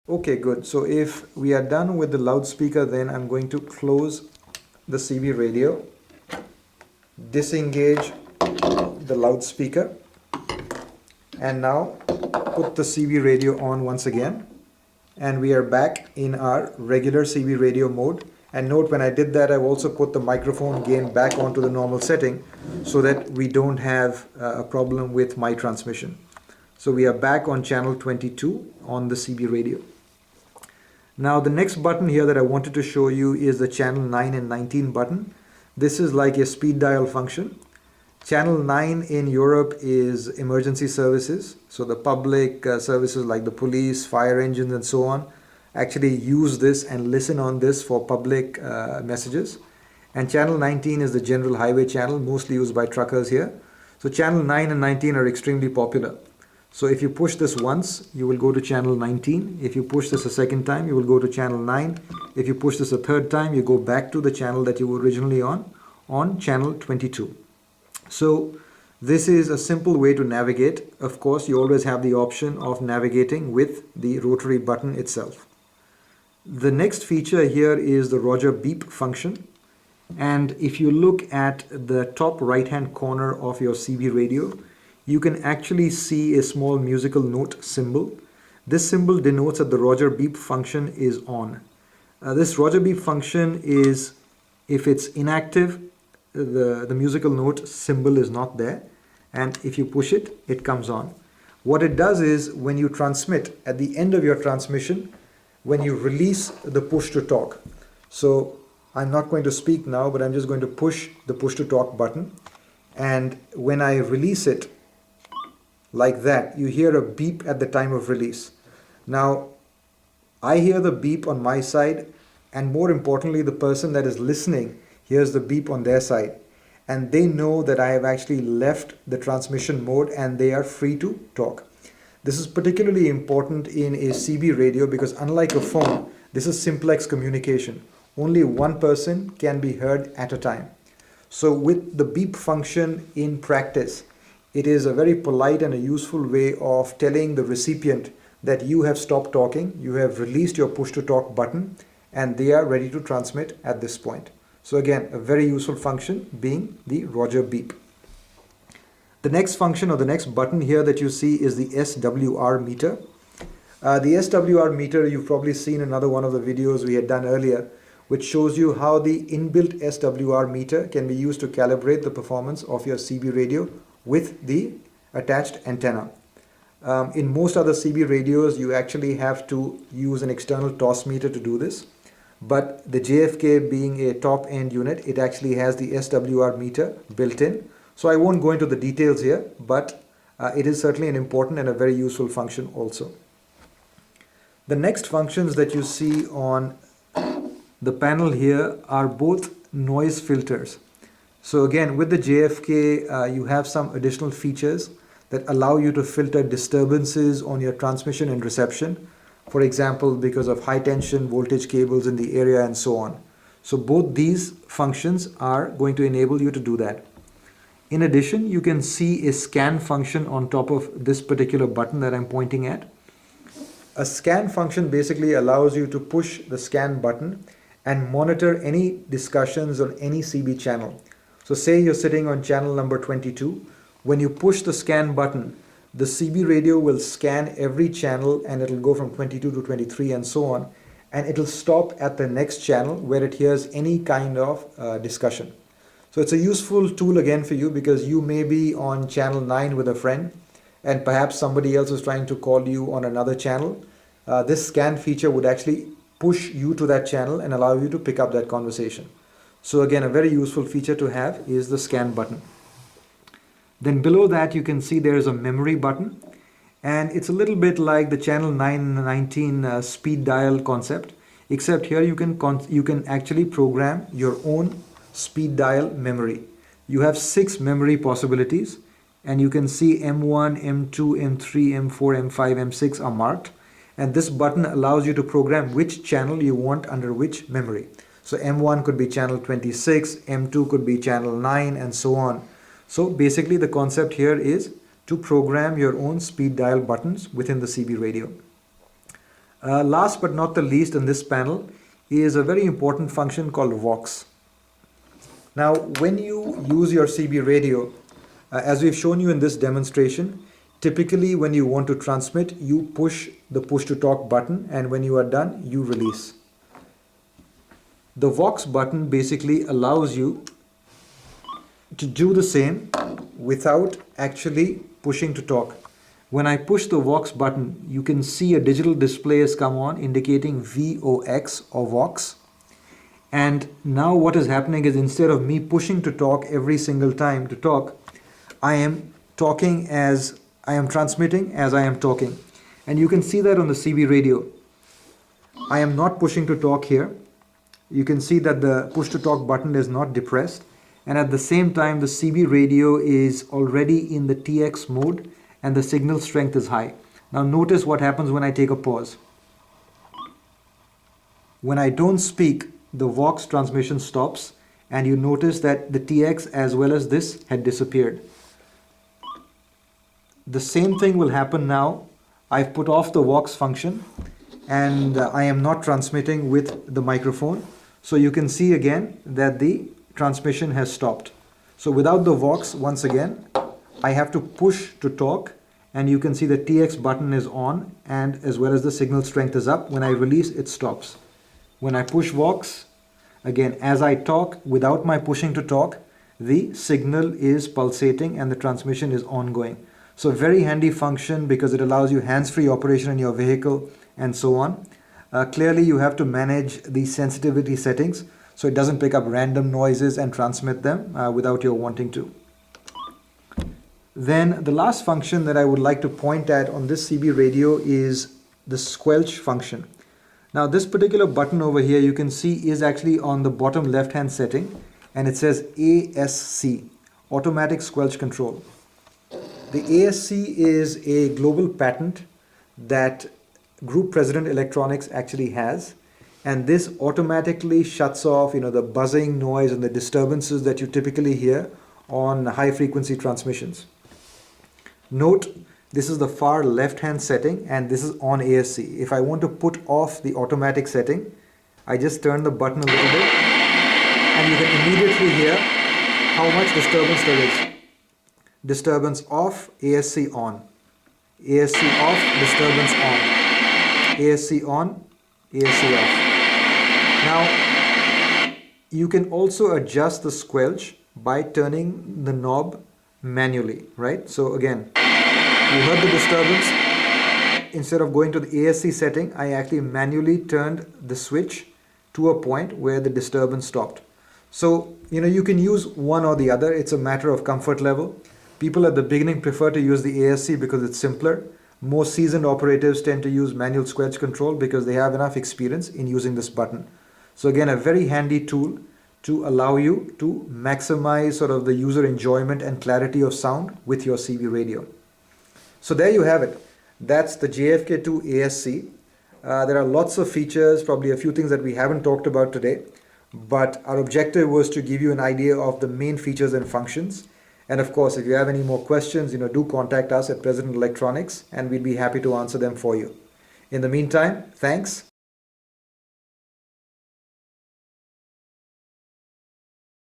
Okay, good. So if we are done with the loudspeaker, then I'm going to close the CB radio, disengage the loudspeaker, and now put the CB radio on once again. And we are back in our regular CB radio mode. And note, when I did that, I've also put the microphone gain back onto the normal setting so that we don't have a problem with my transmission. So we are back on channel 22 on the CB radio. Now the next button here that I wanted to show you is the channel 9 and 19 button. This is like a speed dial function. Channel 9 in Europe is emergency services. So the public services like the police, fire engines and so on actually use this and listen on this for public messages. And channel 19 is the general highway channel, mostly used by truckers here. So channel 9 and 19 are extremely popular. So if you push this once, you will go to channel 19. If you push this a second time, you will go to channel 9. If you push this a third time, you go back to the channel that you were originally on channel 22. So this is a simple way to navigate. Of course, you always have the option of navigating with the rotary button itself. The next feature here is the Roger beep function. And if you look at the top right-hand corner of your CB radio, you can actually see a small musical note symbol. This symbol denotes that the Roger beep function is on. This Roger beep function is, if it's inactive, the musical note symbol is not there, and if you push it, it comes on. What it does is, when you transmit, at the end of your transmission, when you release the push to talk, so I'm not going to speak now, but I'm just going to push the push to talk button, and when I release it like that, you hear a beep at the time of release. Now I hear the beep on my side, and more importantly, the person that is listening hears the beep on their side, and they know that I have actually left the transmission mode and they are free to talk. This is particularly important in a CB radio because, unlike a phone, this is simplex communication. Only one person can be heard at a time. So with the beep function in practice, it is a very polite and a useful way of telling the recipient that you have stopped talking, you have released your push to talk button, and they are ready to transmit at this point. So again, a very useful function being the Roger beep. The next function, or the next button here that you see, is the SWR meter. The SWR meter, you've probably seen another one of the videos we had done earlier, which shows you how the inbuilt SWR meter can be used to calibrate the performance of your CB radio with the attached antenna. In most other CB radios, you actually have to use an external toss meter to do this. But the JFK, being a top-end unit, it actually has the SWR meter built in. So I won't go into the details here, but it is certainly an important and a very useful function also. The next functions that you see on the panel here are both noise filters. So again, with the JFK, you have some additional features that allow you to filter disturbances on your transmission and reception. For example, because of high tension voltage cables in the area and so on. So both these functions are going to enable you to do that. In addition, you can see a scan function on top of this particular button that I'm pointing at. A scan function basically allows you to push the scan button and monitor any discussions on any CB channel. So say you're sitting on channel number 22. When you push the scan button, the CB radio will scan every channel, and it'll go from 22 to 23 and so on, and it'll stop at the next channel where it hears any kind of discussion. So it's a useful tool again for you, because you may be on channel 9 with a friend and perhaps somebody else is trying to call you on another channel. This scan feature would actually push you to that channel and allow you to pick up that conversation. So again, a very useful feature to have is the scan button. Then below that, you can see there is a memory button, and it's a little bit like the channel 919 speed dial concept, except here you can actually program your own speed dial memory. You have 6 memory possibilities, and you can see M1, M2, M3, M4, M5, M6 are marked, and this button allows you to program which channel you want under which memory. So M1 could be channel 26, M2 could be channel 9, and so on. So basically the concept here is to program your own speed dial buttons within the CB radio. Last but not the least in this panel is a very important function called Vox. Now, when you use your CB radio, as we've shown you in this demonstration, typically when you want to transmit, you push the push to talk button, and when you are done, you release. The Vox button basically allows you to do the same without actually pushing to talk. When I push the Vox button, you can see a digital display has come on indicating VOX or Vox. And now what is happening is, instead of me pushing to talk every single time to talk, I am talking as I am transmitting as I am talking. And you can see that on the CB radio. I am not pushing to talk here. You can see that the push to talk button is not depressed. And at the same time, the CB radio is already in the TX mode and the signal strength is high. Now notice what happens when I take a pause. When I don't speak, the Vox transmission stops, and you notice that the TX as well as this had disappeared. The same thing will happen now. I've put off the Vox function and I am not transmitting with the microphone. So you can see again that the transmission has stopped. So without the Vox, once again, I have to push to talk, and you can see the TX button is on and as well as the signal strength is up. When I release, it stops. When I push Vox, again, as I talk without my pushing to talk, the signal is pulsating and the transmission is ongoing. So very handy function because it allows you hands-free operation in your vehicle and so on. Clearly you have to manage the sensitivity settings so it doesn't pick up random noises and transmit them without your wanting to. Then the last function that I would like to point at on this CB radio is the squelch function. Now this particular button over here, you can see, is actually on the bottom left hand setting, and it says ASC, automatic squelch control. The ASC is a global patent that Group President Electronics actually has, and this automatically shuts off the buzzing noise and the disturbances that you typically hear on high frequency transmissions. Note, this is the far left hand setting and this is on ASC. If I want to put off the automatic setting, I just turn the button a little bit and you can immediately hear how much disturbance there is. Disturbance off, ASC on. ASC off, disturbance on. ASC on, ASC off. Now, you can also adjust the squelch by turning the knob manually, right? So again, you heard the disturbance. Instead of going to the ASC setting, I actually manually turned the switch to a point where the disturbance stopped. So, you can use one or the other. It's a matter of comfort level. People at the beginning prefer to use the ASC because it's simpler. Most seasoned operatives tend to use manual squelch control because they have enough experience in using this button. So again, a very handy tool to allow you to maximize sort of the user enjoyment and clarity of sound with your CB radio. So there you have it. That's the JFK2 ASC. There are lots of features, probably a few things that we haven't talked about today, but our objective was to give you an idea of the main features and functions. And of course, if you have any more questions, do contact us at President Electronics and we'd be happy to answer them for you. In the meantime, thanks